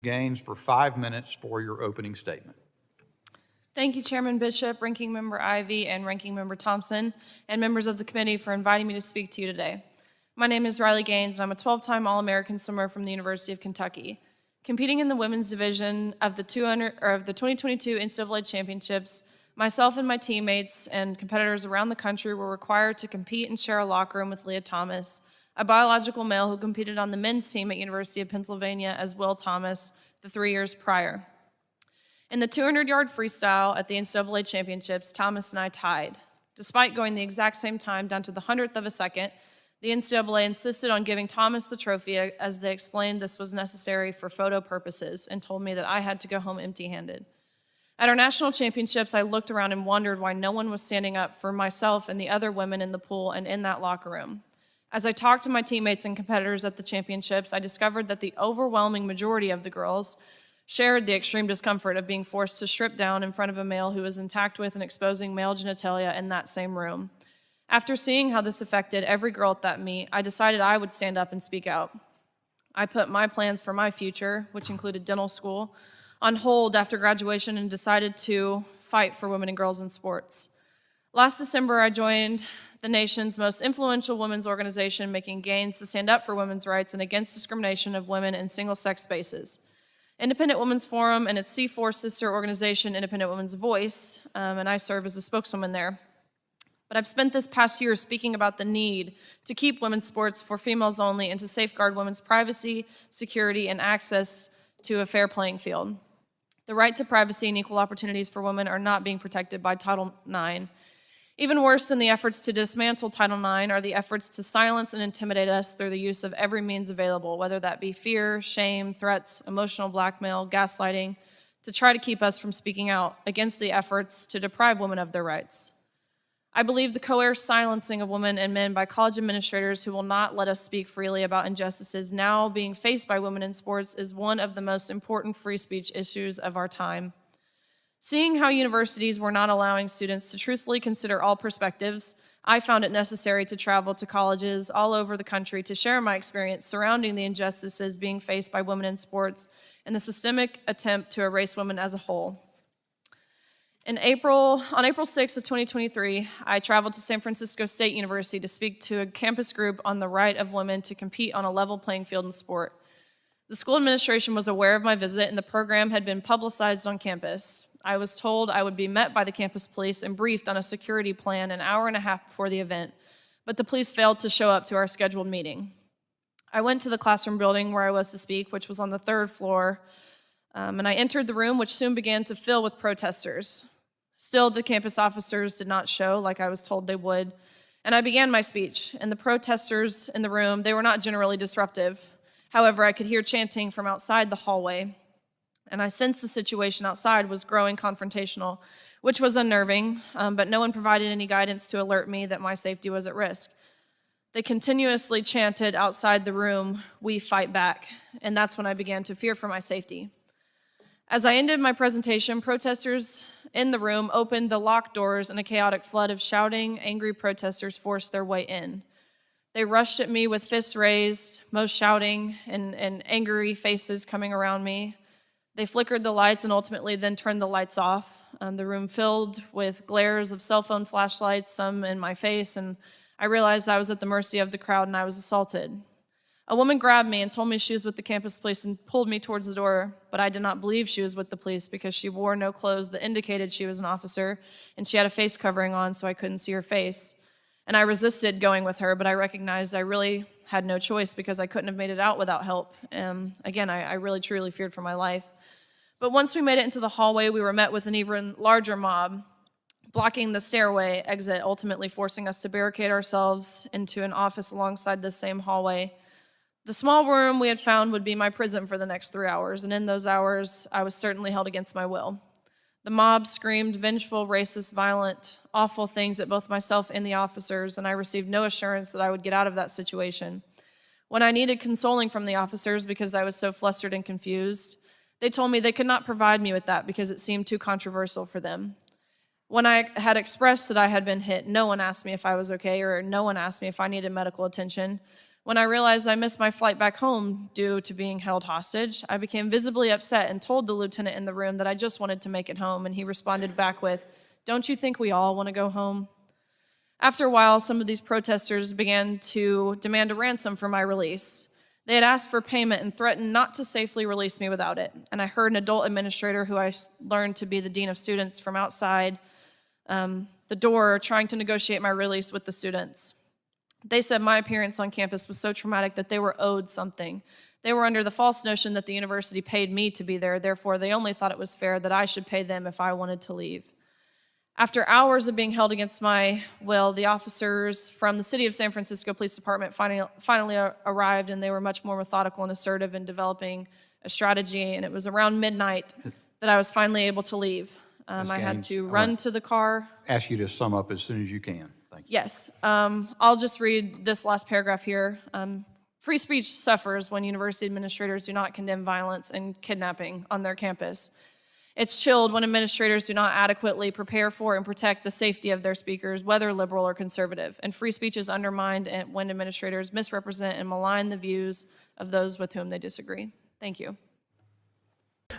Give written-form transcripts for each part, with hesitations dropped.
Gaines for 5 minutes for your opening statement. Thank you, Chairman Bishop, Ranking Member Ivey, and Ranking Member Thompson, and members of the committee for inviting me to speak to you today. My name is Rley Gaines, and I'm a 12-time All-American swimmer from the University of Kentucky. Competing in the women's division of the 2022 NCAA championships, myself and my teammates and competitors around the country were required to compete and share a locker room with Leah Thomas, a biological male who competed on the men's team at University of Pennsylvania as Will Thomas the 3 years prior. In the 200-yard freestyle at the NCAA championships, Thomas and I tied. Despite going the exact same time down to the 100th of a second, the NCAA insisted on giving Thomas the trophy as they explained this was necessary for photo purposes and told me that I had to go home empty-handed. At our national championships, I looked around and wondered why no one was standing up for myself and the other women in the pool and in that locker room. As I talked to my teammates and competitors at the championships, I discovered that the overwhelming majority of the girls shared the extreme discomfort of being forced to strip down in front of a male who was intact with and exposing male genitalia in that same room. After seeing how this affected every girl at that meet, I decided I would stand up and speak out. I put my plans for my future, which included dental school, on hold after graduation and decided to fight for women and girls in sports. Last December, I joined the nation's most influential women's organization, making gains to stand up for women's rights and against discrimination of women in single-sex spaces. Independent Women's Forum and its C4 sister organization, Independent Women's Voice, and I serve as a spokeswoman there. But I've spent this past year speaking about the need to keep women's sports for females only and to safeguard women's privacy, security, and access to a fair playing field. The right to privacy and equal opportunities for women are not being protected by Title IX. Even worse than the efforts to dismantle Title IX are the efforts to silence and intimidate us through the use of every means available, whether that be fear, shame, threats, emotional blackmail, gaslighting, to try to keep us from speaking out against the efforts to deprive women of their rights. I believe the coerced silencing of women and men by college administrators who will not let us speak freely about injustices now being faced by women in sports is one of the most important free speech issues of our time. Seeing how universities were not allowing students to truthfully consider all perspectives, I found it necessary to travel to colleges all over the country to share my experience surrounding the injustices being faced by women in sports and the systemic attempt to erase women as a whole. On April 6th of 2023, I traveled to San Francisco State University to speak to a campus group on the right of women to compete on a level playing field in sport. The school administration was aware of my visit and the program had been publicized on campus. I was told I would be met by the campus police and briefed on a security plan an hour and a half before the event, but the police failed to show up to our scheduled meeting. I went to the classroom building where I was to speak, which was on the 3rd floor, and I entered the room, which soon began to fill with protesters. Still, the campus officers did not show like I was told they would, and I began my speech, and the protesters in the room, they were not generally disruptive. However, I could hear chanting from outside the hallway, and I sensed the situation outside was growing confrontational, which was unnerving, but no one provided any guidance to alert me that my safety was at risk. They continuously chanted outside the room, "We fight back," and that's when I began to fear for my safety. As I ended my presentation, protesters in the room opened the locked doors and a chaotic flood of shouting, angry protesters forced their way in. They rushed at me with fists raised, most shouting, and angry faces coming around me. They flickered the lights and ultimately then turned the lights off. The room filled with glares of cell phone flashlights, some in my face, and I realized I was at the mercy of the crowd and I was assaulted. A woman grabbed me and told me she was with the campus police and pulled me towards the door, but I did not believe she was with the police because she wore no clothes that indicated she was an officer, and she had a face covering on so I couldn't see her face. And I resisted going with her, but I recognized I really had no choice because I couldn't have made it out without help. Again, I really truly feared for my life. But once we made it into the hallway, we were met with an even larger mob, blocking the stairway exit, ultimately forcing us to barricade ourselves into an office alongside this same hallway. The small room we had found would be my prison for the next 3 hours, and in those hours, I was certainly held against my will. The mob screamed vengeful, racist, violent, awful things at both myself and the officers, and I received no assurance that I would get out of that situation. When I needed consoling from the officers because I was so flustered and confused, they told me they could not provide me with that because it seemed too controversial for them. When I had expressed that I had been hit, no one asked me if I was okay, or no one asked me if I needed medical attention. When I realized I missed my flight back home due to being held hostage, I became visibly upset and told the lieutenant in the room that I just wanted to make it home, and he responded back with, "Don't you think we all want to go home?" After a while, some of these protesters began to demand a ransom for my release. They had asked for payment and threatened not to safely release me without it. And I heard an adult administrator who I learned to be the dean of students from outside the door trying to negotiate my release with the students. They said my appearance on campus was so traumatic that they were owed something. They were under the false notion that the university paid me to be there, therefore they only thought it was fair that I should pay them if I wanted to leave. After hours of being held against my will, the officers from the City of San Francisco Police Department finally arrived, and they were much more methodical and assertive in developing a strategy, and it was around midnight that I was finally able to leave. I had to run to the car. Ask you to sum up as soon as you can. Thank you. Yes. I'll just read this last paragraph here. Free speech suffers when university administrators do not condemn violence and kidnapping on their campus. It's chilled when administrators do not adequately prepare for and protect the safety of their speakers, whether liberal or conservative. And free speech is undermined when administrators misrepresent and malign the views of those with whom they disagree. Thank you.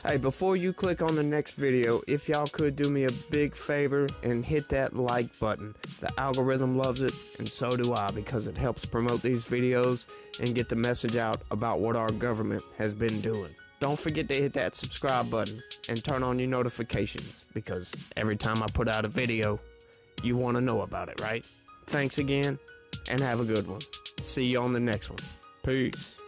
Hey, before you click on the next video, if y'all could do me a big favor and hit that like button. The algorithm loves it, and so do I, because it helps promote these videos and get the message out about what our government has been doing. Don't forget to hit that subscribe button and turn on your notifications, because every time I put out a video, you want to know about it, right? Thanks again, and have a good one. See you on the next one. Peace.